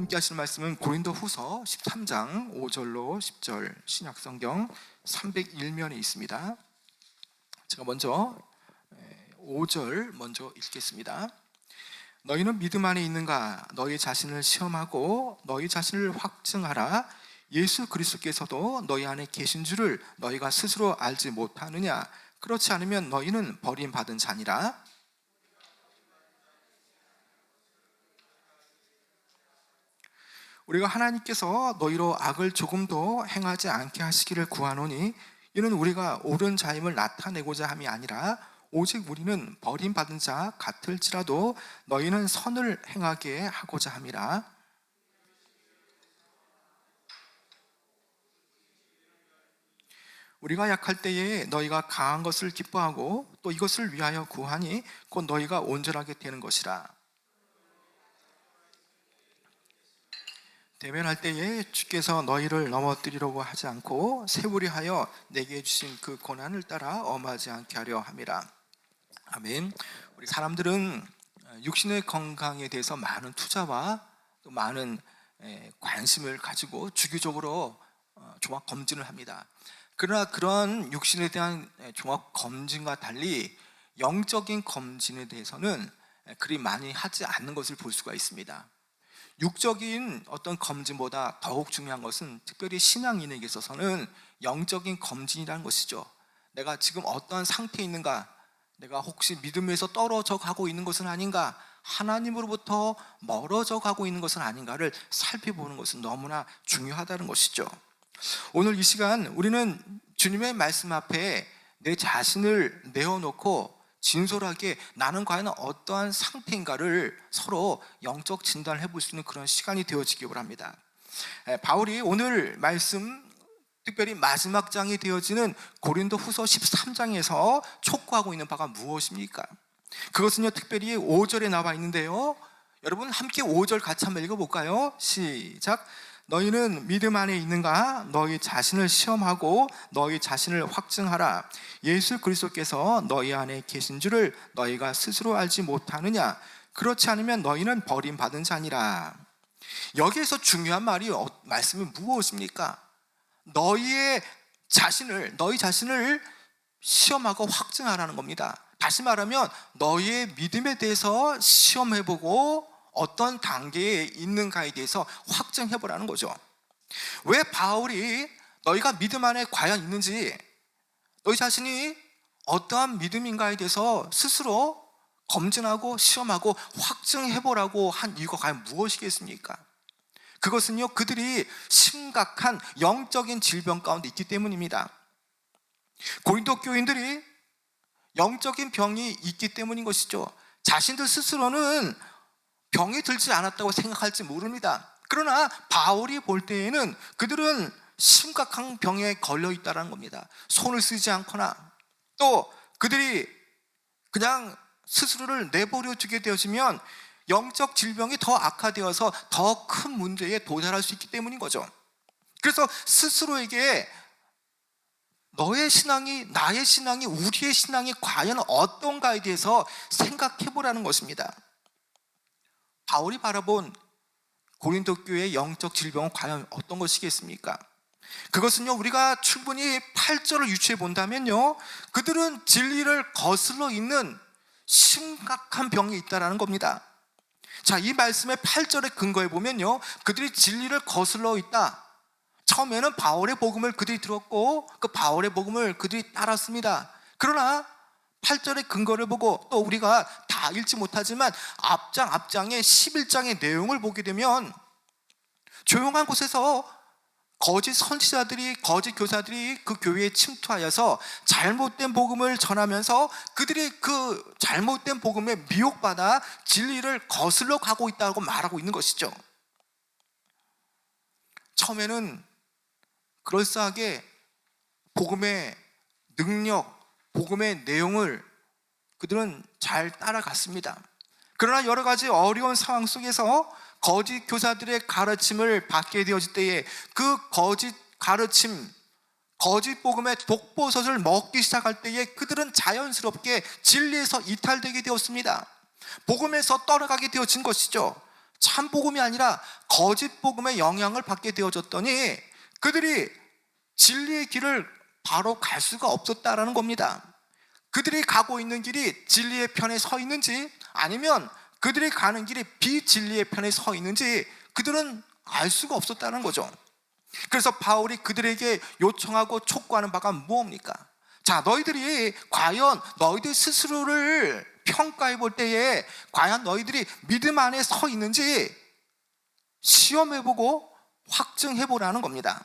함께 하실 말씀은 고린도후서 13장 5절로 10절 신약성경 301면에 있습니다. 제가 먼저 5절 먼저 읽겠습니다. 너희는 믿음 안에 있는가? 너희 자신을 시험하고 너희 자신을 확증하라. 예수 그리스도께서도 너희 안에 계신 줄을 너희가 스스로 알지 못하느냐? 그렇지 않으면 너희는 버림받은 자니라. 우리가 하나님께서 너희로 악을 조금도 행하지 않게 하시기를 구하노니 이는 우리가 옳은 자임을 나타내고자 함이 아니라 오직 우리는 버림받은 자 같을지라도 너희는 선을 행하게 하고자 함이라. 우리가 약할 때에 너희가 강한 것을 기뻐하고 또 이것을 위하여 구하니 곧 너희가 온전하게 되는 것이라. 대면할 때에 주께서 너희를 넘어뜨리려고 하지 않고 세우리 하여 내게 주신 그 고난을 따라 엄하지 않게 하려 함이라. 아멘. 우리 사람들은 육신의 건강에 대해서 많은 투자와 또 많은 관심을 가지고 주기적으로 종합 검진을 합니다. 그러나 그런 육신에 대한 종합 검진과 달리 영적인 검진에 대해서는 그리 많이 하지 않는 것을 볼 수가 있습니다. 육적인 어떤 검진보다 더욱 중요한 것은 특별히 신앙인에게 있어서는 영적인 검진이라는 것이죠. 내가 지금 어떠한 상태에 있는가? 내가 혹시 믿음에서 떨어져 가고 있는 것은 아닌가? 하나님으로부터 멀어져 가고 있는 것은 아닌가를 살펴보는 것은 너무나 중요하다는 것이죠. 오늘 이 시간 우리는 주님의 말씀 앞에 내 자신을 내어놓고 진솔하게 나는 과연 어떠한 상태인가를 서로 영적 진단을 해볼 수 있는 그런 시간이 되어지기 바랍니다. 바울이 오늘 말씀 특별히 마지막 장이 되어지는 고린도후서 13장에서 촉구하고 있는 바가 무엇입니까? 그것은요 특별히 5절에 나와 있는데요. 여러분 함께 5절 같이 한번 읽어볼까요? 시작. 너희는 믿음 안에 있는가? 너희 자신을 시험하고 너희 자신을 확증하라. 예수 그리스도께서 너희 안에 계신 줄을 너희가 스스로 알지 못하느냐? 그렇지 않으면 너희는 버림받은 자니라. 여기에서 중요한 말씀이 무엇입니까? 너희 자신을 시험하고 확증하라는 겁니다. 다시 말하면 너희의 믿음에 대해서 시험해보고 어떤 단계에 있는가에 대해서 확증해보라는 거죠. 왜 바울이 너희가 믿음 안에 과연 있는지, 너희 자신이 어떠한 믿음인가에 대해서 스스로 검증하고 시험하고 확증해보라고 한 이유가 과연 무엇이겠습니까? 그것은요 그들이 심각한 영적인 질병 가운데 있기 때문입니다. 고린도 교인들이 영적인 병이 있기 때문인 것이죠. 자신들 스스로는 병이 들지 않았다고 생각할지 모릅니다. 그러나 바울이 볼 때에는 그들은 심각한 병에 걸려 있다는 겁니다. 손을 쓰지 않거나 또 그들이 그냥 스스로를 내버려 두게 되어지면 영적 질병이 더 악화되어서 더 큰 문제에 도달할 수 있기 때문인 거죠. 그래서 스스로에게 너의 신앙이, 나의 신앙이, 우리의 신앙이 과연 어떤가에 대해서 생각해 보라는 것입니다. 바울이 바라본 고린도 교회의 영적 질병은 과연 어떤 것이겠습니까? 그것은요 우리가 충분히 8절을 유추해 본다면요 그들은 진리를 거슬러 있는 심각한 병이 있다는 겁니다. 자, 이 말씀의 8절에 근거해 보면요 그들이 진리를 거슬러 있다. 처음에는 바울의 복음을 그들이 들었고 그 바울의 복음을 그들이 따랐습니다. 그러나 8절의 근거를 보고 또 우리가 다 읽지 못하지만 앞장의 11장의 내용을 보게 되면 조용한 곳에서 거짓 선지자들이, 거짓 교사들이 그 교회에 침투하여서 잘못된 복음을 전하면서 그들이 그 잘못된 복음에 미혹받아 진리를 거슬러 가고 있다고 말하고 있는 것이죠. 처음에는 그럴싸하게 복음의 능력, 복음의 내용을 그들은 잘 따라갔습니다. 그러나 여러 가지 어려운 상황 속에서 거짓 교사들의 가르침을 받게 되어질 때에 그 거짓 가르침, 거짓 복음의 독버섯을 먹기 시작할 때에 그들은 자연스럽게 진리에서 이탈되게 되었습니다. 복음에서 떠나가게 되어진 것이죠. 참 복음이 아니라 거짓 복음의 영향을 받게 되어졌더니 그들이 진리의 길을 바로 갈 수가 없었다라는 겁니다. 그들이 가고 있는 길이 진리의 편에 서 있는지 아니면 그들이 가는 길이 비진리의 편에 서 있는지 그들은 알 수가 없었다는 거죠. 그래서 바울이 그들에게 요청하고 촉구하는 바가 무엇입니까? 자, 너희들이 과연 너희들 스스로를 평가해 볼 때에 과연 너희들이 믿음 안에 서 있는지 시험해 보고 확증해 보라는 겁니다.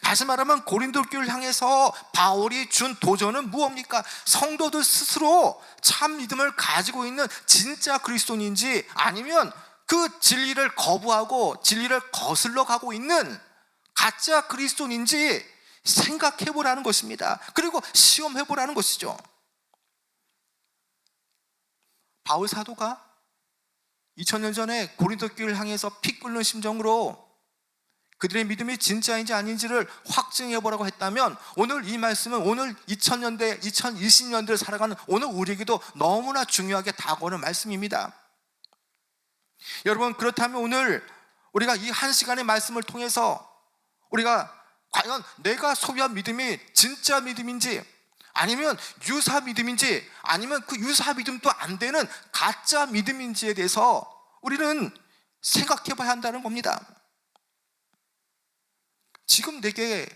다시 말하면 고린도 교회를 향해서 바울이 준 도전은 무엇입니까? 성도들 스스로 참 믿음을 가지고 있는 진짜 그리스도인인지 아니면 그 진리를 거부하고 진리를 거슬러 가고 있는 가짜 그리스도인인지 생각해 보라는 것입니다. 그리고 시험해 보라는 것이죠. 바울 사도가 2000년 전에 고린도 교회를 향해서 피 끓는 심정으로 그들의 믿음이 진짜인지 아닌지를 확증해 보라고 했다면 오늘 이 말씀은 오늘 2000년대, 2020년대를 살아가는 오늘 우리에게도 너무나 중요하게 다가오는 말씀입니다. 여러분, 그렇다면 오늘 우리가 이 한 시간의 말씀을 통해서 우리가 과연 내가 소유한 믿음이 진짜 믿음인지 아니면 유사 믿음인지 아니면 그 유사 믿음도 안 되는 가짜 믿음인지에 대해서 우리는 생각해 봐야 한다는 겁니다. 지금 내게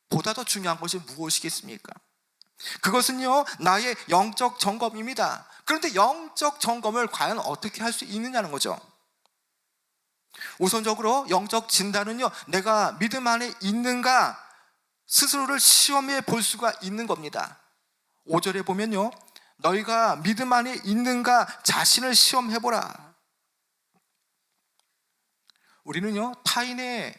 보다 더 중요한 것이 무엇이겠습니까? 그것은요, 나의 영적 점검입니다. 그런데 영적 점검을 과연 어떻게 할 수 있느냐는 거죠. 우선적으로 영적 진단은요, 내가 믿음 안에 있는가 스스로를 시험해 볼 수가 있는 겁니다. 5절에 보면요, 너희가 믿음 안에 있는가 자신을 시험해 보라. 우리는요, 타인의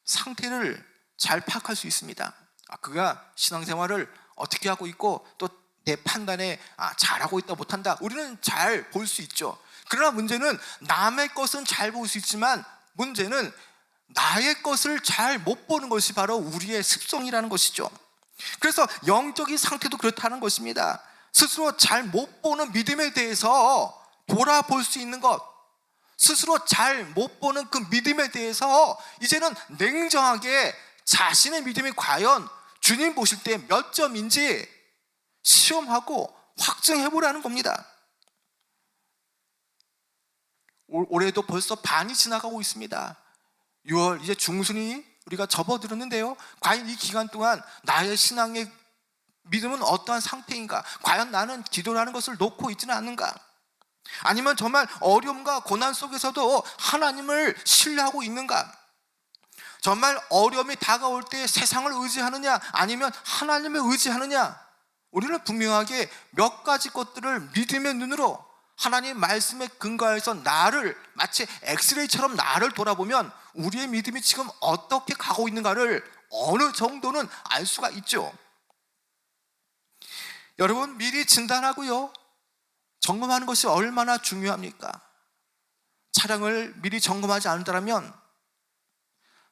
상태를 잘 파악할 수 있습니다. 그가 신앙생활을 어떻게 하고 있고 또 내 판단에 잘하고 있다 못한다, 우리는 잘 볼 수 있죠. 그러나 문제는 남의 것은 잘 볼 수 있지만 문제는 나의 것을 잘 못 보는 것이 바로 우리의 습성이라는 것이죠. 그래서 영적인 상태도 그렇다는 것입니다. 스스로 잘 못 보는 믿음에 대해서 돌아볼 수 있는 것, 스스로 잘 못 보는 그 믿음에 대해서 이제는 냉정하게 자신의 믿음이 과연 주님 보실 때 몇 점인지 시험하고 확증해 보라는 겁니다. 올해도 벌써 반이 지나가고 있습니다. 6월 이제 중순이 우리가 접어들었는데요, 과연 이 기간 동안 나의 신앙의 믿음은 어떠한 상태인가? 과연 나는 기도라는 것을 놓고 있지는 않는가? 아니면 정말 어려움과 고난 속에서도 하나님을 신뢰하고 있는가? 정말 어려움이 다가올 때 세상을 의지하느냐 아니면 하나님을 의지하느냐? 우리는 분명하게 몇 가지 것들을 믿음의 눈으로 하나님 말씀에 근거해서 나를 마치 엑스레이처럼 나를 돌아보면 우리의 믿음이 지금 어떻게 가고 있는가를 어느 정도는 알 수가 있죠. 여러분, 미리 진단하고요, 점검하는 것이 얼마나 중요합니까? 차량을 미리 점검하지 않는다면,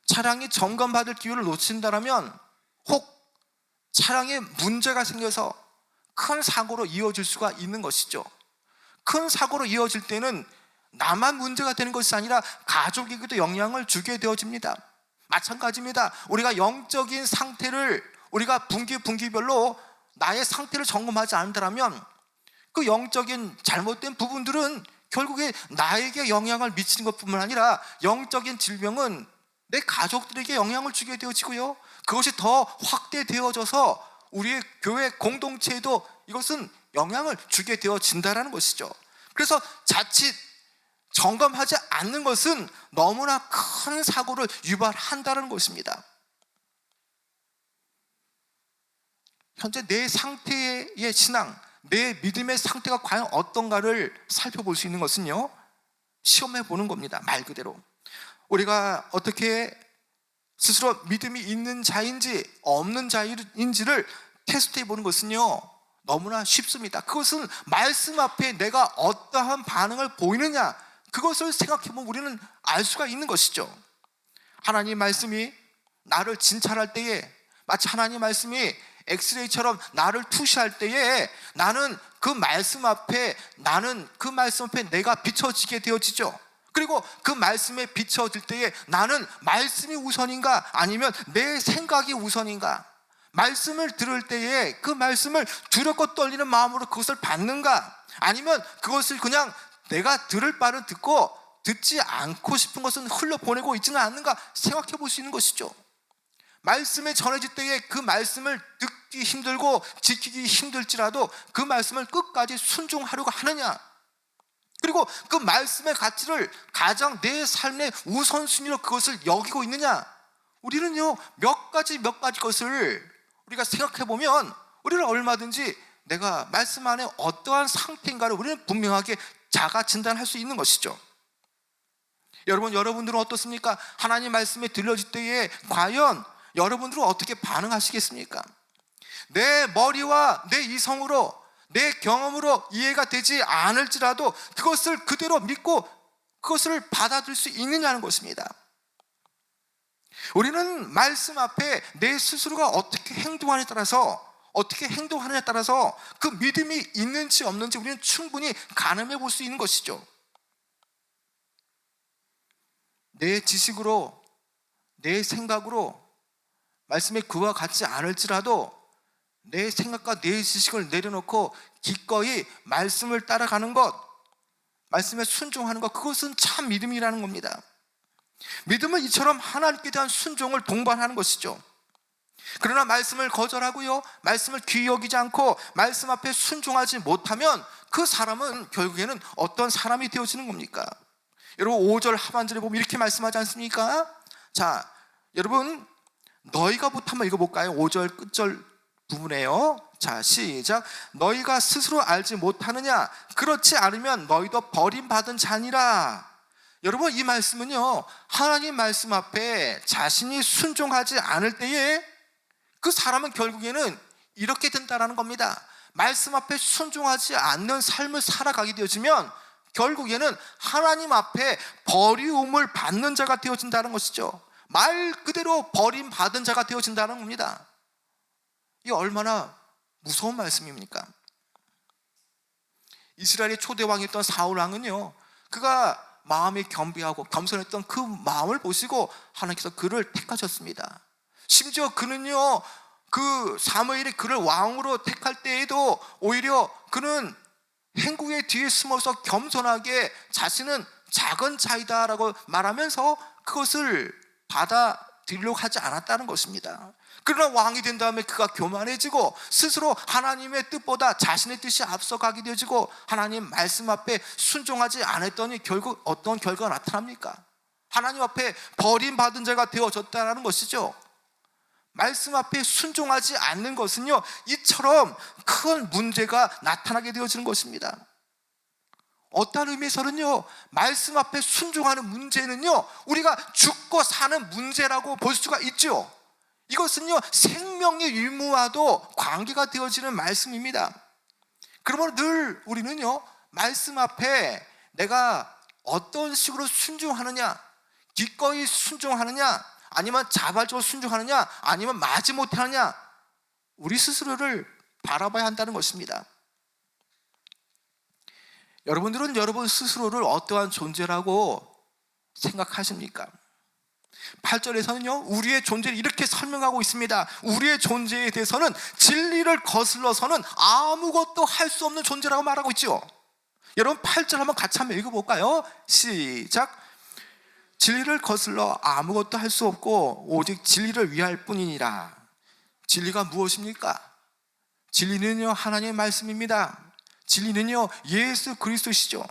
차량이 점검받을 기회를 놓친다면 혹 차량에 문제가 생겨서 큰 사고로 이어질 수가 있는 것이죠. 큰 사고로 이어질 때는 나만 문제가 되는 것이 아니라 가족에게도 영향을 주게 되어집니다. 마찬가지입니다. 우리가 영적인 상태를 우리가 분기별로 나의 상태를 점검하지 않는다면 그 영적인 잘못된 부분들은 결국에 나에게 영향을 미치는 것뿐만 아니라 영적인 질병은 내 가족들에게 영향을 주게 되어지고요, 그것이 더 확대되어져서 우리의 교회 공동체에도 이것은 영향을 주게 되어진다는 것이죠. 그래서 자칫 점검하지 않는 것은 너무나 큰 사고를 유발한다는 것입니다. 현재 내 상태의 신앙, 내 믿음의 상태가 과연 어떤가를 살펴볼 수 있는 것은요, 시험해 보는 겁니다. 말 그대로 우리가 어떻게 스스로 믿음이 있는 자인지 없는 자인지를 테스트해 보는 것은요, 너무나 쉽습니다. 그것은 말씀 앞에 내가 어떠한 반응을 보이느냐, 그것을 생각해 보면 우리는 알 수가 있는 것이죠. 하나님 말씀이 나를 진찰할 때에 마치 하나님 말씀이 엑스레이처럼 나를 투시할 때에 나는 그 말씀 앞에 내가 비춰지게 되어지죠. 그리고 그 말씀에 비춰질 때에 나는 말씀이 우선인가 아니면 내 생각이 우선인가, 말씀을 들을 때에 그 말씀을 두렵고 떨리는 마음으로 그것을 받는가, 아니면 그것을 그냥 내가 들을 바를 듣고 듣지 않고 싶은 것은 흘려보내고 있지는 않는가 생각해 볼 수 있는 것이죠. 말씀에 전해질 때에 그 말씀을 듣기 힘들고 지키기 힘들지라도 그 말씀을 끝까지 순종하려고 하느냐, 그리고 그 말씀의 가치를 가장 내 삶의 우선순위로 그것을 여기고 있느냐. 우리는요 몇 가지 것을 우리가 생각해 보면 우리는 얼마든지 내가 말씀 안에 어떠한 상태인가를 우리는 분명하게 자가 진단할 수 있는 것이죠. 여러분들은 어떻습니까? 하나님 말씀에 들려질 때에 과연 여러분들은 어떻게 반응하시겠습니까? 내 머리와 내 이성으로, 내 경험으로 이해가 되지 않을지라도 그것을 그대로 믿고 그것을 받아들일 수 있느냐는 것입니다. 우리는 말씀 앞에 내 스스로가 어떻게 행동하느냐에 따라서 그 믿음이 있는지 없는지 우리는 충분히 가늠해 볼 수 있는 것이죠. 내 지식으로, 내 생각으로 말씀에 그와 같지 않을지라도 내 생각과 내 지식을 내려놓고 기꺼이 말씀을 따라가는 것, 말씀에 순종하는 것, 그것은 참 믿음이라는 겁니다. 믿음은 이처럼 하나님께 대한 순종을 동반하는 것이죠. 그러나 말씀을 거절하고요, 말씀을 귀히 여기지 않고 말씀 앞에 순종하지 못하면 그 사람은 결국에는 어떤 사람이 되어지는 겁니까? 여러분 5절 하반절에 보면 이렇게 말씀하지 않습니까? 자, 여러분 너희가부터 한번 읽어볼까요? 5절 끝절 부분에요. 자, 시작. 너희가 스스로 알지 못하느냐? 그렇지 않으면 너희도 버림받은 자니라. 여러분 이 말씀은요, 하나님 말씀 앞에 자신이 순종하지 않을 때에 그 사람은 결국에는 이렇게 된다라는 겁니다. 말씀 앞에 순종하지 않는 삶을 살아가게 되어지면 결국에는 하나님 앞에 버리움을 받는 자가 되어진다는 것이죠. 말 그대로 버림받은 자가 되어진다는 겁니다. 이게 얼마나 무서운 말씀입니까? 이스라엘의 초대 왕이었던 사울 왕은요, 그가 마음이 겸비하고 겸손했던 그 마음을 보시고 하나님께서 그를 택하셨습니다. 심지어 그는요, 그 사무엘이 그를 왕으로 택할 때에도 오히려 그는 행궁의 뒤에 숨어서 겸손하게 자신은 작은 자이다라고 말하면서 그것을 받아들이려고 하지 않았다는 것입니다. 그러나 왕이 된 다음에 그가 교만해지고 스스로 하나님의 뜻보다 자신의 뜻이 앞서가게 되어지고 하나님 말씀 앞에 순종하지 않았더니 결국 어떤 결과가 나타납니까? 하나님 앞에 버림받은 자가 되어졌다는 것이죠. 말씀 앞에 순종하지 않는 것은요, 이처럼 큰 문제가 나타나게 되어지는 것입니다. 어떤 의미에서는요, 말씀 앞에 순종하는 문제는요, 우리가 죽고 사는 문제라고 볼 수가 있죠. 이것은요, 생명의 유무와도 관계가 되어지는 말씀입니다. 그러므로 늘 우리는요, 말씀 앞에 내가 어떤 식으로 순종하느냐, 기꺼이 순종하느냐, 아니면 자발적으로 순종하느냐, 아니면 마지못해 하느냐, 우리 스스로를 바라봐야 한다는 것입니다. 여러분들은 여러분 스스로를 어떠한 존재라고 생각하십니까? 8절에서는요, 우리의 존재를 이렇게 설명하고 있습니다. 우리의 존재에 대해서는 진리를 거슬러서는 아무것도 할 수 없는 존재라고 말하고 있죠. 여러분 8절 한번 같이 한번 읽어볼까요? 시작. 진리를 거슬러 아무것도 할 수 없고 오직 진리를 위할 뿐이니라. 진리가 무엇입니까? 진리는요, 하나님의 말씀입니다. 진리는요, 예수 그리스도시죠.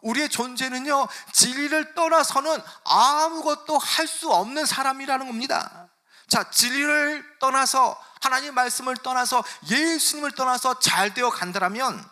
우리의 존재는요, 진리를 떠나서는 아무것도 할 수 없는 사람이라는 겁니다. 자, 진리를 떠나서, 하나님의 말씀을 떠나서, 예수님을 떠나서 잘 되어 간다면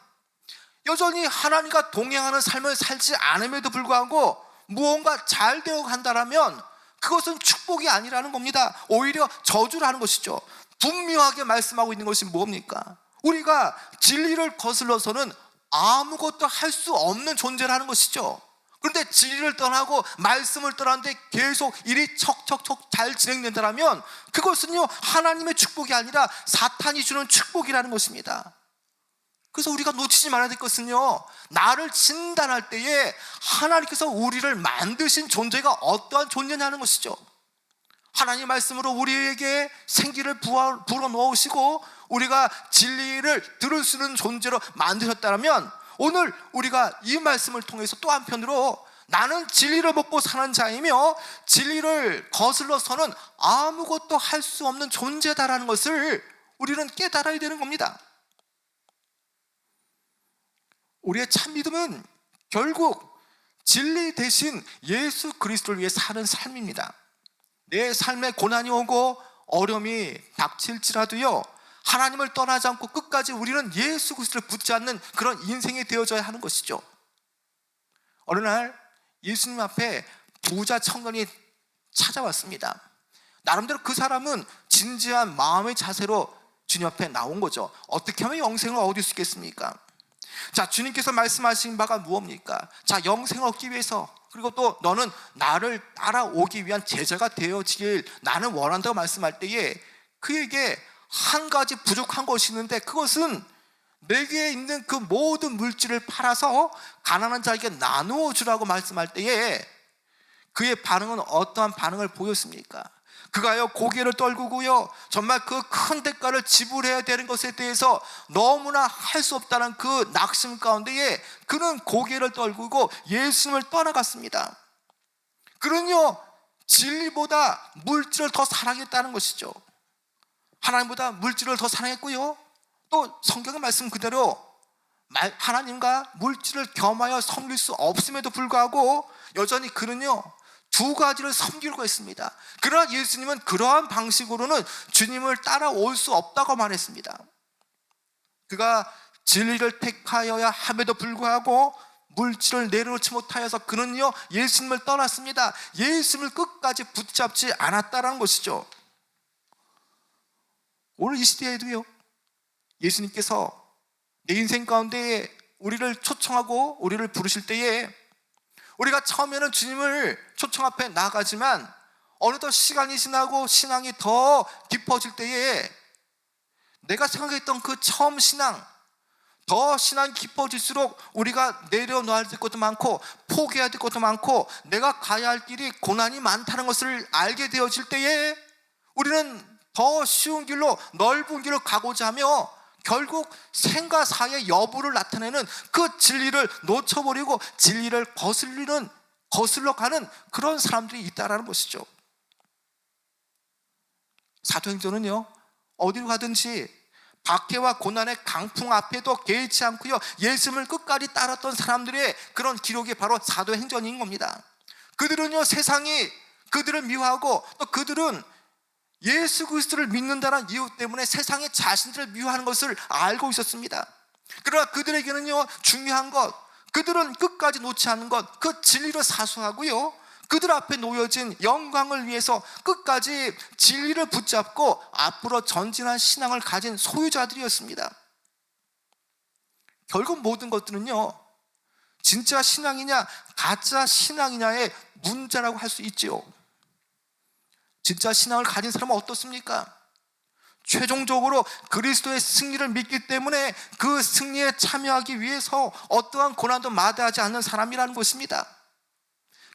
여전히 하나님과 동행하는 삶을 살지 않음에도 불구하고 무언가 잘 되어 간다면 그것은 축복이 아니라는 겁니다. 오히려 저주라는 것이죠. 분명하게 말씀하고 있는 것이 뭡니까? 우리가 진리를 거슬러서는 아무것도 할 수 없는 존재라는 것이죠. 그런데 진리를 떠나고 말씀을 떠나는데 계속 일이 척척척 잘 진행된다면 그것은요, 하나님의 축복이 아니라 사탄이 주는 축복이라는 것입니다. 그래서 우리가 놓치지 말아야 될 것은요, 나를 진단할 때에 하나님께서 우리를 만드신 존재가 어떠한 존재냐는 것이죠. 하나님 말씀으로 우리에게 생기를 불어넣으시고 우리가 진리를 들을 수 있는 존재로 만드셨다면, 오늘 우리가 이 말씀을 통해서 또 한편으로 나는 진리를 먹고 사는 자이며 진리를 거슬러서는 아무것도 할 수 없는 존재다라는 것을 우리는 깨달아야 되는 겁니다. 우리의 참 믿음은 결국 진리 대신 예수 그리스도를 위해 사는 삶입니다. 내 삶에 고난이 오고 어려움이 닥칠지라도요, 하나님을 떠나지 않고 끝까지 우리는 예수 그리스도를 붙잡는 그런 인생이 되어져야 하는 것이죠. 어느 날 예수님 앞에 부자 청년이 찾아왔습니다. 나름대로 그 사람은 진지한 마음의 자세로 주님 앞에 나온 거죠. 어떻게 하면 영생을 얻을 수 있겠습니까? 자, 주님께서 말씀하신 바가 무엇입니까? 자, 영생을 얻기 위해서, 그리고 또 너는 나를 따라오기 위한 제자가 되어지길 나는 원한다고 말씀할 때에 그에게 한 가지 부족한 것이 있는데, 그것은 내게 있는 그 모든 물질을 팔아서 가난한 자에게 나누어 주라고 말씀할 때에 그의 반응은 어떠한 반응을 보였습니까? 그가요, 고개를 떨구고요, 정말 그 큰 대가를 지불해야 되는 것에 대해서 너무나 할 수 없다는 그 낙심 가운데에 그는 고개를 떨구고 예수님을 떠나갔습니다. 그는요, 진리보다 물질을 더 사랑했다는 것이죠. 하나님보다 물질을 더 사랑했고요, 또 성경의 말씀 그대로 하나님과 물질을 겸하여 섬길 수 없음에도 불구하고 여전히 그는요, 두 가지를 섬기려고 했습니다. 그러나 예수님은 그러한 방식으로는 주님을 따라올 수 없다고 말했습니다. 그가 진리를 택하여야 함에도 불구하고 물질을 내려놓지 못하여서 그는요, 예수님을 떠났습니다. 예수님을 끝까지 붙잡지 않았다는 것이죠. 오늘 이 시대에도요, 예수님께서 내 인생 가운데 우리를 초청하고 우리를 부르실 때에 우리가 처음에는 주님을 초청 앞에 나가지만 어느덧 시간이 지나고 신앙이 더 깊어질 때에 내가 생각했던 그 처음 신앙, 더 신앙이 깊어질수록 우리가 내려놓아야 될 것도 많고 포기해야 될 것도 많고 내가 가야 할 길이 고난이 많다는 것을 알게 되어질 때에 우리는 더 쉬운 길로, 넓은 길로 가고자 하며 결국 생과 사의 여부를 나타내는 그 진리를 놓쳐버리고 진리를 거슬러 가는 그런 사람들이 있다라는 것이죠. 사도행전은요, 어디로 가든지 박해와 고난의 강풍 앞에도 개의치 않고요, 예수님을 끝까지 따랐던 사람들의 그런 기록이 바로 사도행전인 겁니다. 그들은요, 세상이 그들을 미워하고 또 그들은 예수 그리스도를 믿는다는 이유 때문에 세상이 자신들을 미워하는 것을 알고 있었습니다. 그러나 그들에게는요, 중요한 것, 그들은 끝까지 놓지 않는 것, 그 진리를 사수하고요, 그들 앞에 놓여진 영광을 위해서 끝까지 진리를 붙잡고 앞으로 전진한 신앙을 가진 소유자들이었습니다. 결국 모든 것들은요, 진짜 신앙이냐 가짜 신앙이냐의 문제라고 할 수 있지요. 진짜 신앙을 가진 사람은 어떻습니까? 최종적으로 그리스도의 승리를 믿기 때문에 그 승리에 참여하기 위해서 어떠한 고난도 마다하지 않는 사람이라는 것입니다.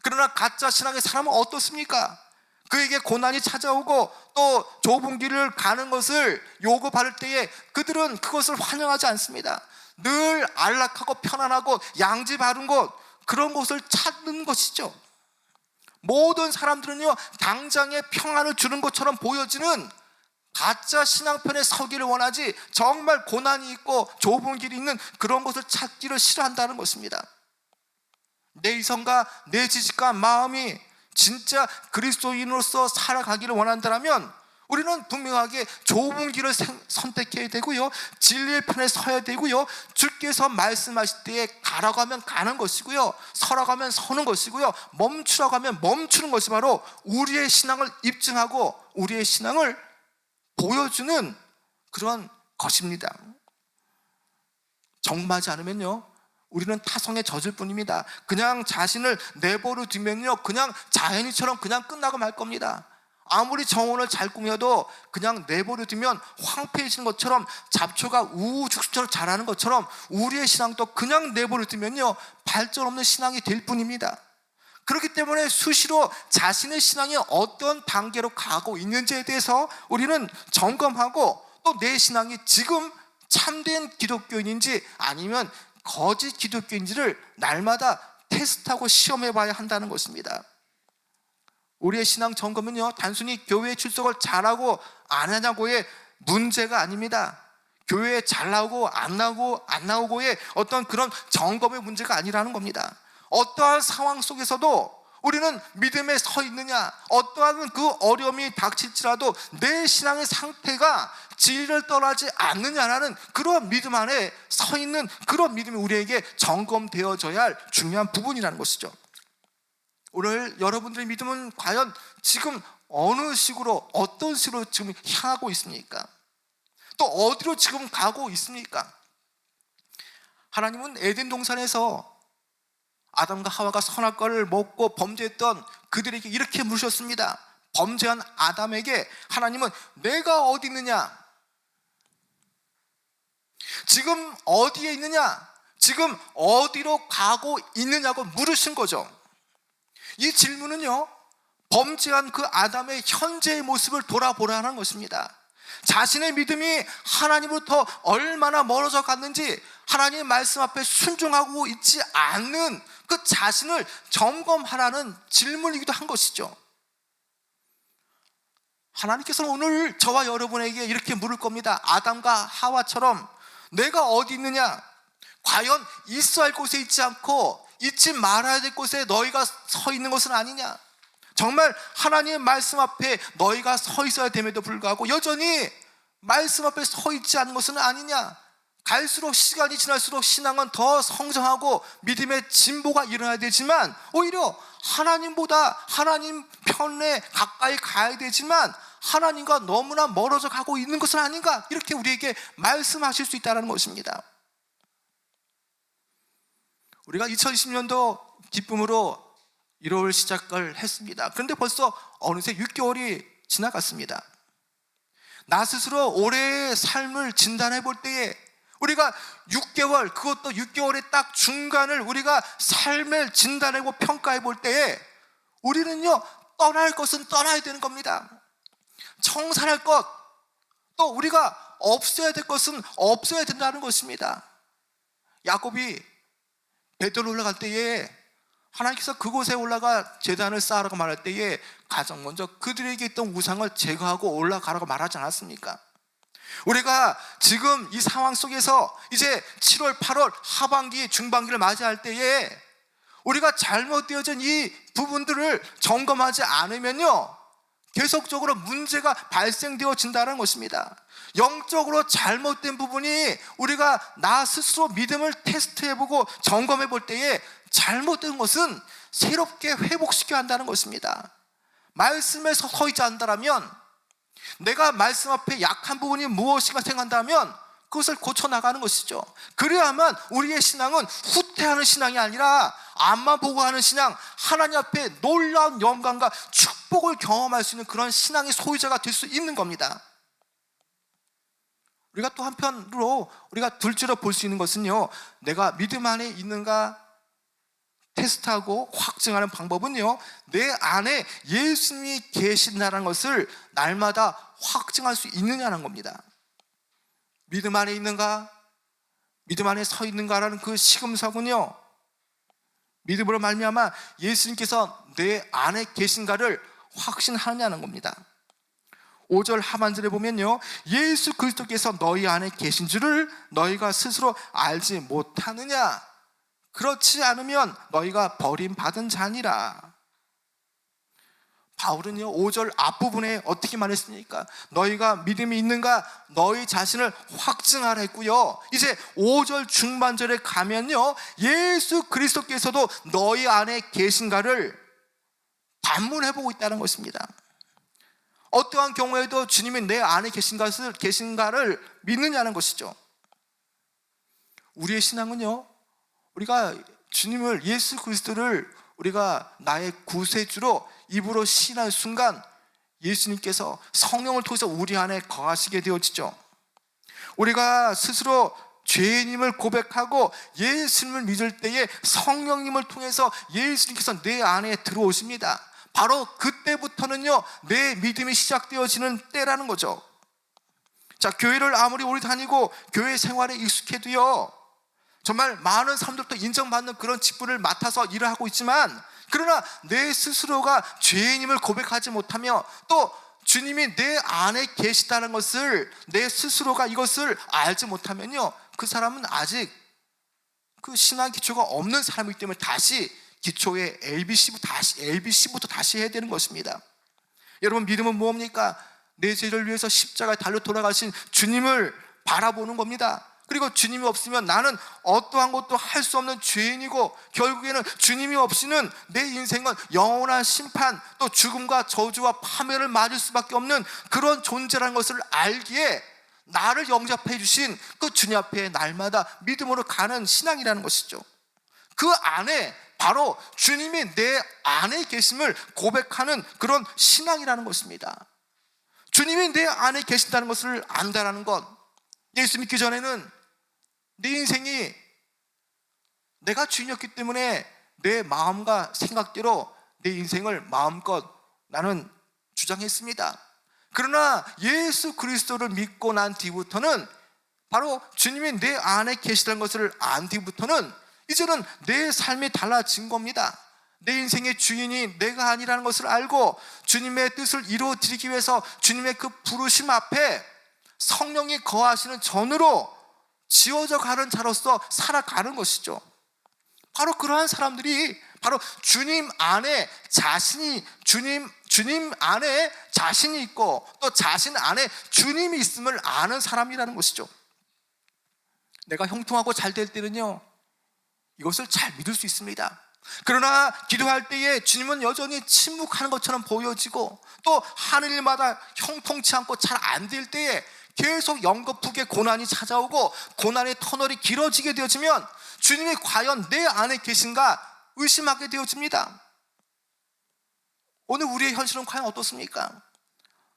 그러나 가짜 신앙의 사람은 어떻습니까? 그에게 고난이 찾아오고 또 좁은 길을 가는 것을 요구받을 때에 그들은 그것을 환영하지 않습니다. 늘 안락하고 편안하고 양지 바른 곳, 그런 곳을 찾는 것이죠. 모든 사람들은요, 당장에 평안을 주는 것처럼 보여지는 가짜 신앙편에 서기를 원하지 정말 고난이 있고 좁은 길이 있는 그런 곳을 찾기를 싫어한다는 것입니다. 내 이성과 내 지식과 마음이 진짜 그리스도인으로서 살아가기를 원한다면 우리는 분명하게 좁은 길을 선택해야 되고요, 진리의 편에 서야 되고요, 주께서 말씀하실 때에 가라고 하면 가는 것이고요, 서라고 하면 서는 것이고요, 멈추라고 하면 멈추는 것이 바로 우리의 신앙을 입증하고 우리의 신앙을 보여주는 그런 것입니다. 정마지 않으면요, 우리는 타성에 젖을 뿐입니다. 그냥 자신을 내버려 두면요, 그냥 자연인처럼 그냥 끝나고 말 겁니다. 아무리 정원을 잘 꾸며도 그냥 내버려 두면 황폐해지는 것처럼, 잡초가 우후죽순처럼 자라는 것처럼 우리의 신앙도 그냥 내버려 두면요 발전 없는 신앙이 될 뿐입니다. 그렇기 때문에 수시로 자신의 신앙이 어떤 단계로 가고 있는지에 대해서 우리는 점검하고, 또 내 신앙이 지금 참된 기독교인인지 아니면 거짓 기독교인지를 날마다 테스트하고 시험해 봐야 한다는 것입니다. 우리의 신앙 점검은요 단순히 교회 출석을 잘하고 안 하냐고의 문제가 아닙니다. 교회에 잘 나오고 안 나오고의 어떤 그런 점검의 문제가 아니라는 겁니다. 어떠한 상황 속에서도 우리는 믿음에 서 있느냐, 어떠한 그 어려움이 닥칠지라도 내 신앙의 상태가 진리를 떠나지 않느냐라는 그런 믿음 안에 서 있는 그런 믿음이 우리에게 점검되어져야 할 중요한 부분이라는 것이죠. 오늘 여러분들의 믿음은 과연 지금 어느 식으로, 어떤 식으로 지금 향하고 있습니까? 또 어디로 지금 가고 있습니까? 하나님은 에덴 동산에서 아담과 하와가 선악과를 먹고 범죄했던 그들에게 이렇게 물으셨습니다. 범죄한 아담에게 하나님은 내가 어디 있느냐? 지금 어디에 있느냐? 지금 어디로 가고 있느냐고 물으신 거죠. 이 질문은요 범죄한 그 아담의 현재의 모습을 돌아보라는 것입니다. 자신의 믿음이 하나님으로부터 얼마나 멀어져 갔는지, 하나님의 말씀 앞에 순종하고 있지 않는 그 자신을 점검하라는 질문이기도 한 것이죠. 하나님께서는 오늘 저와 여러분에게 이렇게 물을 겁니다. 아담과 하와처럼 내가 어디 있느냐? 과연 있어야 할 곳에 있지 않고 잊지 말아야 될 곳에 너희가 서 있는 것은 아니냐? 정말 하나님의 말씀 앞에 너희가 서 있어야 됨에도 불구하고 여전히 말씀 앞에 서 있지 않는 것은 아니냐? 갈수록 시간이 지날수록 신앙은 더 성장하고 믿음의 진보가 일어나야 되지만 오히려 하나님보다 하나님 편에 가까이 가야 되지만 하나님과 너무나 멀어져 가고 있는 것은 아닌가? 이렇게 우리에게 말씀하실 수 있다는 것입니다. 우리가 2020년도 기쁨으로 1월 시작을 했습니다. 그런데 벌써 어느새 6개월이 지나갔습니다. 나 스스로 올해의 삶을 진단해 볼 때에 우리가 6개월, 그것도 6개월의 딱 중간을 우리가 삶을 진단하고 평가해 볼 때에 우리는요 떠날 것은 떠나야 되는 겁니다. 청산할 것, 또 우리가 없애야 될 것은 없애야 된다는 것입니다. 야곱이 베델로 올라갈 때에 하나님께서 그곳에 올라가 제단을 쌓으라고 말할 때에 가장 먼저 그들에게 있던 우상을 제거하고 올라가라고 말하지 않았습니까? 우리가 지금 이 상황 속에서 이제 7월, 8월 하반기, 중반기를 맞이할 때에 우리가 잘못되어진 이 부분들을 점검하지 않으면요 계속적으로 문제가 발생되어진다는 것입니다. 영적으로 잘못된 부분이 우리가 나 스스로 믿음을 테스트해보고 점검해볼 때에 잘못된 것은 새롭게 회복시켜야 한다는 것입니다. 말씀에 서 있지 않는다면, 내가 말씀 앞에 약한 부분이 무엇인가 생각한다면 그것을 고쳐나가는 것이죠. 그래야만 우리의 신앙은 후퇴하는 신앙이 아니라 앞만 보고 하는 신앙, 하나님 앞에 놀라운 영광과 축복을 경험할 수 있는 그런 신앙의 소유자가 될 수 있는 겁니다. 우리가 또 한편으로 우리가 둘째로 볼 수 있는 것은요, 내가 믿음 안에 있는가 테스트하고 확증하는 방법은요, 내 안에 예수님이 계신다는 것을 날마다 확증할 수 있느냐는 겁니다. 믿음 안에 있는가, 믿음 안에 서 있는가라는 그 시금석은요, 믿음으로 말미암아 예수님께서 내 안에 계신가를 확신하느냐는 겁니다. 5절 하반절에 보면요, 예수 그리스도께서 너희 안에 계신 줄을 너희가 스스로 알지 못하느냐? 그렇지 않으면 너희가 버림받은 자니라. 바울은요 5절 앞부분에 어떻게 말했습니까? 너희가 믿음이 있는가 너희 자신을 확증하라 했고요, 이제 5절 중반절에 가면요, 예수 그리스도께서도 너희 안에 계신가를 반문해보고 있다는 것입니다. 어떠한 경우에도 주님이 내 안에 계신가를 믿느냐는 것이죠. 우리의 신앙은요, 우리가 주님을, 예수 그리스도를 우리가 나의 구세주로 입으로 시인하는 순간 예수님께서 성령을 통해서 우리 안에 거하시게 되어지죠. 우리가 스스로 죄인임을 고백하고 예수님을 믿을 때에 성령님을 통해서 예수님께서 내 안에 들어오십니다. 바로 그때부터는요, 내 믿음이 시작되어지는 때라는 거죠. 자, 교회를 아무리 오래 다니고 교회 생활에 익숙해도요, 정말 많은 사람들부터 인정받는 그런 직분을 맡아서 일을 하고 있지만, 그러나 내 스스로가 죄인임을 고백하지 못하며 또 주님이 내 안에 계시다는 것을 내 스스로가 이것을 알지 못하면요, 그 사람은 아직 그 신앙 기초가 없는 사람이기 때문에 다시 기초의 ABC부터 다시 해야 되는 것입니다. 여러분, 믿음은 뭡니까? 내 죄를 위해서 십자가에 달려 돌아가신 주님을 바라보는 겁니다. 그리고 주님이 없으면 나는 어떠한 것도 할 수 없는 죄인이고, 결국에는 주님이 없이는 내 인생은 영원한 심판, 또 죽음과 저주와 파멸을 맞을 수밖에 없는 그런 존재라는 것을 알기에 나를 영접해 주신 그 주님 앞에 날마다 믿음으로 가는 신앙이라는 것이죠. 그 안에 바로 주님이 내 안에 계심을 고백하는 그런 신앙이라는 것입니다. 주님이 내 안에 계신다는 것을 안다라는 것, 예수 믿기 전에는 내 인생이 내가 주인이었기 때문에 내 마음과 생각대로 내 인생을 마음껏 나는 주장했습니다. 그러나 예수 그리스도를 믿고 난 뒤부터는, 바로 주님이 내 안에 계시다는 것을 안 뒤부터는 이제는 내 삶이 달라진 겁니다. 내 인생의 주인이 내가 아니라는 것을 알고 주님의 뜻을 이루어드리기 위해서 주님의 그 부르심 앞에 성령이 거하시는 전으로 지어져 가는 자로서 살아가는 것이죠. 바로 그러한 사람들이 바로 주님 안에 주님 안에 자신이 있고 또 자신 안에 주님이 있음을 아는 사람이라는 것이죠. 내가 형통하고 잘 될 때는요, 이것을 잘 믿을 수 있습니다. 그러나 기도할 때에 주님은 여전히 침묵하는 것처럼 보여지고, 또 하는 일마다 형통치 않고 잘 안 될 때에 계속 연거푸게 고난이 찾아오고 고난의 터널이 길어지게 되어지면 주님이 과연 내 안에 계신가 의심하게 되어집니다. 오늘 우리의 현실은 과연 어떻습니까?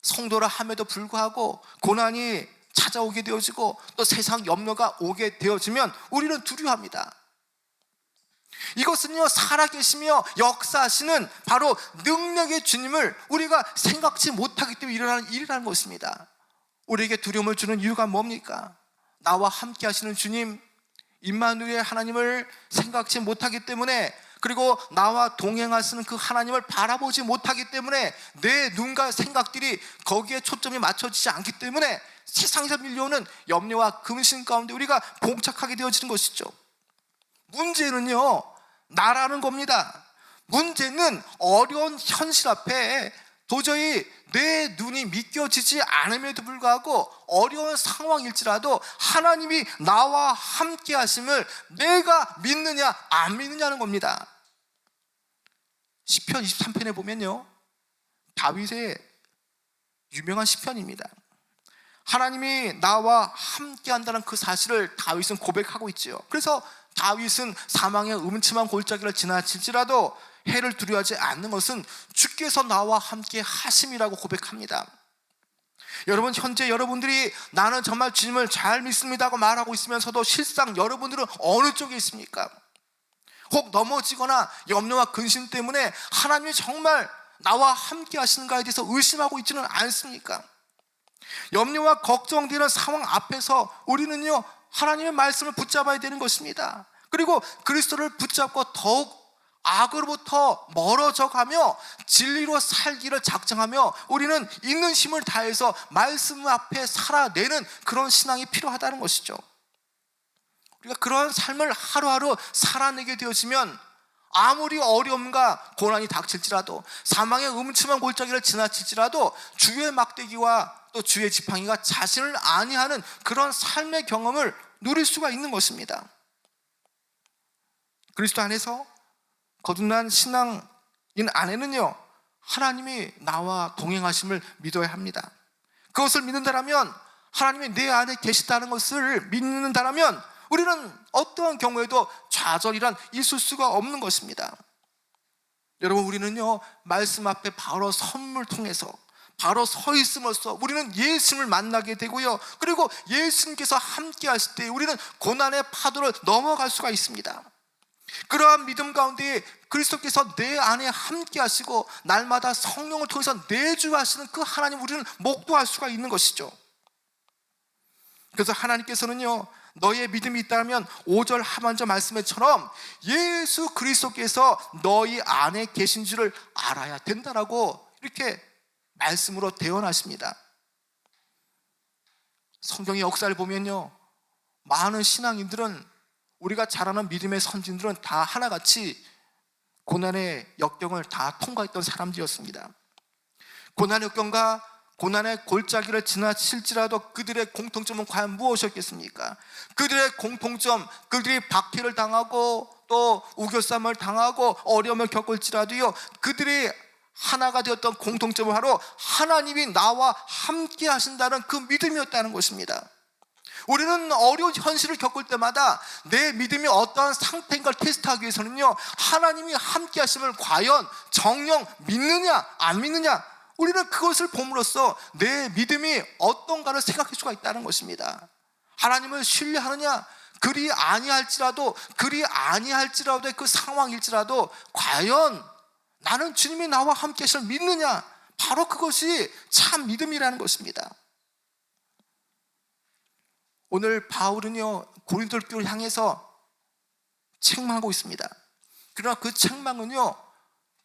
성도라 함에도 불구하고 고난이 찾아오게 되어지고 또 세상 염려가 오게 되어지면 우리는 두려워합니다. 이것은요, 살아계시며 역사하시는 바로 능력의 주님을 우리가 생각지 못하기 때문에 일어나는 일이라는 것입니다. 우리에게 두려움을 주는 이유가 뭡니까? 나와 함께 하시는 주님, 임마누엘 하나님을 생각지 못하기 때문에, 그리고 나와 동행하시는 그 하나님을 바라보지 못하기 때문에 내 눈과 생각들이 거기에 초점이 맞춰지지 않기 때문에 세상에서 밀려오는 염려와 근심 가운데 우리가 봉착하게 되어지는 것이죠. 문제는요, 나라는 겁니다. 문제는 어려운 현실 앞에 도저히 내 눈이 믿겨지지 않음에도 불구하고 어려운 상황일지라도 하나님이 나와 함께 하심을 내가 믿느냐 안 믿느냐는 겁니다. 시편 23편에 보면요, 다윗의 유명한 시편입니다. 하나님이 나와 함께 한다는 그 사실을 다윗은 고백하고 있지요. 그래서 다윗은 사망의 음침한 골짜기를 지나칠지라도 해를 두려워하지 않는 것은 주께서 나와 함께 하심이라고 고백합니다. 여러분, 현재 여러분들이 나는 정말 주님을 잘 믿습니다고 말하고 있으면서도 실상 여러분들은 어느 쪽에 있습니까? 혹 넘어지거나 염려와 근심 때문에 하나님이 정말 나와 함께 하시는가에 대해서 의심하고 있지는 않습니까? 염려와 걱정되는 상황 앞에서 우리는요, 하나님의 말씀을 붙잡아야 되는 것입니다. 그리고 그리스도를 붙잡고 더욱 악으로부터 멀어져 가며 진리로 살기를 작정하며 우리는 있는 힘을 다해서 말씀 앞에 살아내는 그런 신앙이 필요하다는 것이죠. 우리가 그런 삶을 하루하루 살아내게 되어지면 아무리 어려움과 고난이 닥칠지라도, 사망의 음침한 골짜기를 지나칠지라도 주의 막대기와 또 주의 지팡이가 자신을 안위하는 그런 삶의 경험을 누릴 수가 있는 것입니다. 그리스도 안에서 거듭난 신앙인 안에는요, 하나님이 나와 동행하심을 믿어야 합니다. 그것을 믿는다라면, 하나님이 내 안에 계시다는 것을 믿는다라면 우리는 어떠한 경우에도 좌절이란 있을 수가 없는 것입니다. 여러분, 우리는요, 말씀 앞에 바로 선물 통해서 바로 서 있음으로써 우리는 예수님을 만나게 되고요, 그리고 예수님께서 함께 하실 때 우리는 고난의 파도를 넘어갈 수가 있습니다. 그러한 믿음 가운데 그리스도께서 내 안에 함께 하시고 날마다 성령을 통해서 내주하시는 그 하나님, 우리는 목도할 수가 있는 것이죠. 그래서 하나님께서는요, 너희의 믿음이 있다면 5절 하반절 말씀처럼 예수 그리스도께서 너희 안에 계신 줄을 알아야 된다라고 이렇게 말씀으로 대언하십니다. 성경의 역사를 보면요, 많은 신앙인들은, 우리가 잘 아는 믿음의 선진들은 다 하나같이 고난의 역경을 다 통과했던 사람들이었습니다. 고난의 역경과 고난의 골짜기를 지나칠지라도 그들의 공통점은 과연 무엇이었겠습니까? 그들의 공통점, 그들이 박해를 당하고 또 우겨쌈을 당하고 어려움을 겪을지라도요, 그들이 하나가 되었던 공통점은 바로 하나님이 나와 함께 하신다는 그 믿음이었다는 것입니다. 우리는 어려운 현실을 겪을 때마다 내 믿음이 어떠한 상태인가를 테스트하기 위해서는요, 하나님이 함께 하심을 과연 정녕 믿느냐 안 믿느냐, 우리는 그것을 봄으로써 내 믿음이 어떤가를 생각할 수가 있다는 것입니다. 하나님을 신뢰하느냐, 그리 아니할지라도 그 상황일지라도 과연 나는 주님이 나와 함께 하심을 믿느냐, 바로 그것이 참 믿음이라는 것입니다. 오늘 바울은요, 고린도 교회를 향해서 책망하고 있습니다. 그러나 그 책망은요,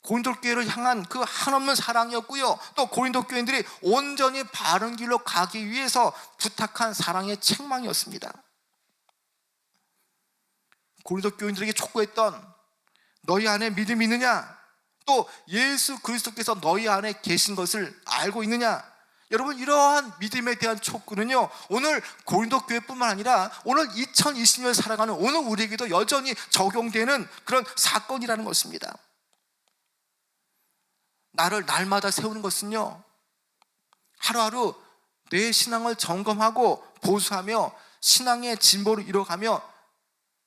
고린도 교회를 향한 그 한없는 사랑이었고요, 또 고린도 교인들이 온전히 바른 길로 가기 위해서 부탁한 사랑의 책망이었습니다. 고린도 교인들에게 촉구했던 너희 안에 믿음이 있느냐, 또 예수 그리스도께서 너희 안에 계신 것을 알고 있느냐. 여러분, 이러한 믿음에 대한 촉구는요, 오늘 고린도 교회뿐만 아니라 오늘 2020년 살아가는 오늘 우리에게도 여전히 적용되는 그런 사건이라는 것입니다. 나를 날마다 세우는 것은요, 하루하루 내 신앙을 점검하고 보수하며 신앙의 진보를 이뤄가며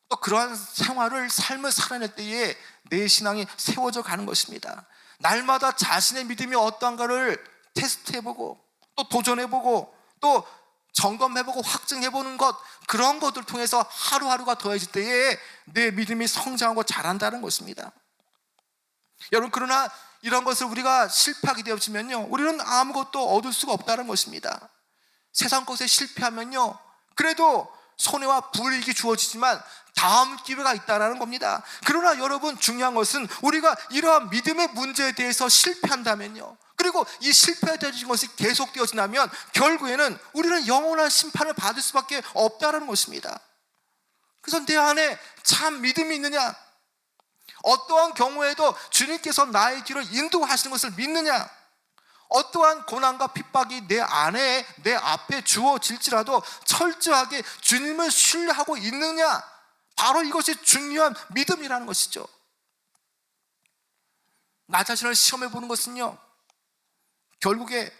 또 그러한 삶을 살아낼 때에 내 신앙이 세워져 가는 것입니다. 날마다 자신의 믿음이 어떠한가를 테스트해보고 또 도전해보고 또 점검해보고 확증해보는 것, 그런 것들 통해서 하루하루가 더해질 때에 내 믿음이 성장하고 자란다는 것입니다. 여러분, 그러나 이런 것을 우리가 실패하게 되어지면요, 우리는 아무것도 얻을 수가 없다는 것입니다. 세상 것에 실패하면요, 그래도 손해와 불이익이 주어지지만 다음 기회가 있다는 겁니다. 그러나 여러분, 중요한 것은 우리가 이러한 믿음의 문제에 대해서 실패한다면요, 그리고 이 실패되어진 것이 계속되어진다면 결국에는 우리는 영원한 심판을 받을 수밖에 없다는 것입니다. 그래서 내 안에 참 믿음이 있느냐, 어떠한 경우에도 주님께서 나의 길을 인도하시는 것을 믿느냐, 어떠한 고난과 핍박이 내 안에 내 앞에 주어질지라도 철저하게 주님을 신뢰하고 있느냐, 바로 이것이 중요한 믿음이라는 것이죠. 나 자신을 시험해 보는 것은요, 결국에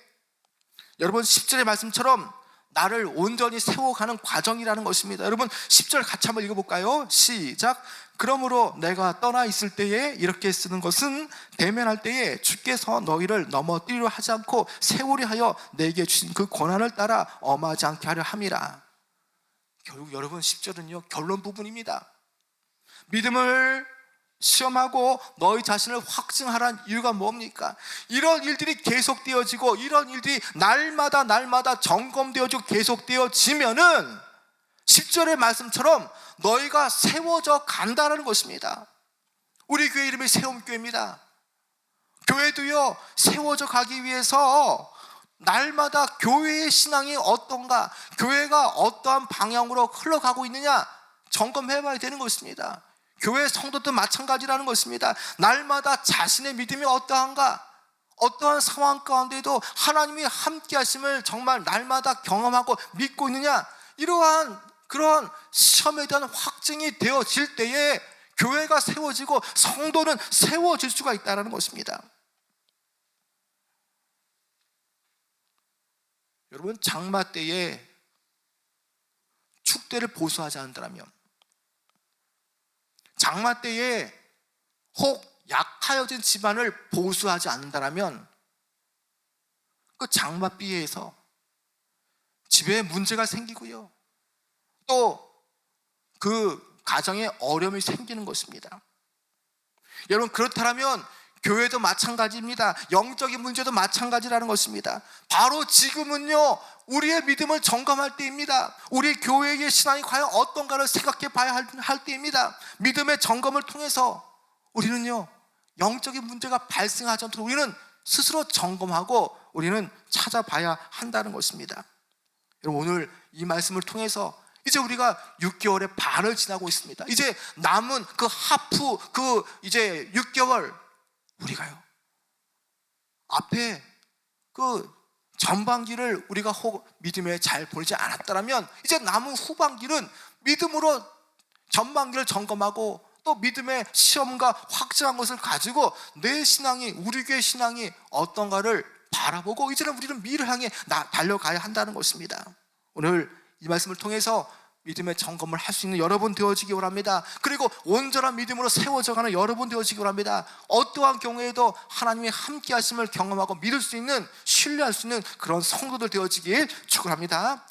여러분 10절의 말씀처럼 나를 온전히 세워가는 과정이라는 것입니다. 여러분 10절 같이 한번 읽어볼까요? 시작. 그러므로 내가 떠나 있을 때에, 이렇게 쓰는 것은 대면할 때에 주께서 너희를 넘어뜨리려 하지 않고 세우려 하여 내게 주신 그 고난을 따라 엄하지 않게 하려 함이라. 결국 여러분 10절은요, 결론 부분입니다. 믿음을 시험하고 너희 자신을 확증하라는 이유가 뭡니까? 이런 일들이 계속되어지고 이런 일들이 날마다 점검되어지고 계속되어지면은 10절의 말씀처럼 너희가 세워져 간다는 것입니다. 우리 교회 이름이 세움교회입니다. 교회도요, 세워져 가기 위해서 날마다 교회의 신앙이 어떤가, 교회가 어떠한 방향으로 흘러가고 있느냐 점검해 봐야 되는 것입니다. 교회 성도도 마찬가지라는 것입니다. 날마다 자신의 믿음이 어떠한가, 어떠한 상황 가운데도 하나님이 함께 하심을 정말 날마다 경험하고 믿고 있느냐, 이러한 그런 시험에 대한 확증이 되어질 때에 교회가 세워지고 성도는 세워질 수가 있다는 것입니다. 여러분, 장마 때에 축대를 보수하지 않는다면, 장마 때에 혹 약하여진 집안을 보수하지 않는다면 그 장맛비에서 집에 문제가 생기고요, 또 그 가정에 어려움이 생기는 것입니다. 여러분, 그렇다면 교회도 마찬가지입니다. 영적인 문제도 마찬가지라는 것입니다. 바로 지금은요, 우리의 믿음을 점검할 때입니다. 우리 교회의 신앙이 과연 어떤가를 생각해 봐야 할 때입니다. 믿음의 점검을 통해서 우리는요, 영적인 문제가 발생하지 않도록 우리는 스스로 점검하고 우리는 찾아봐야 한다는 것입니다. 여러분, 오늘 이 말씀을 통해서 이제 우리가 6개월의 반을 지나고 있습니다. 이제 남은 그 하프, 이제 6개월, 우리가요, 앞에 그 전반기를 우리가 믿음에 잘 보내지 않았다면 이제 남은 후반기는 믿음으로 전반기를 점검하고 또 믿음의 시험과 확증한 것을 가지고 내 신앙이, 우리 교회 신앙이 어떤가를 바라보고 이제는 우리는 미래를 향해 달려가야 한다는 것입니다. 오늘 이 말씀을 통해서 믿음의 점검을 할 수 있는 여러분 되어지기 원합니다. 그리고 온전한 믿음으로 세워져가는 여러분 되어지기 원합니다. 어떠한 경우에도 하나님의 함께 하심을 경험하고 믿을 수 있는, 신뢰할 수 있는 그런 성도들 되어지길 축원합니다.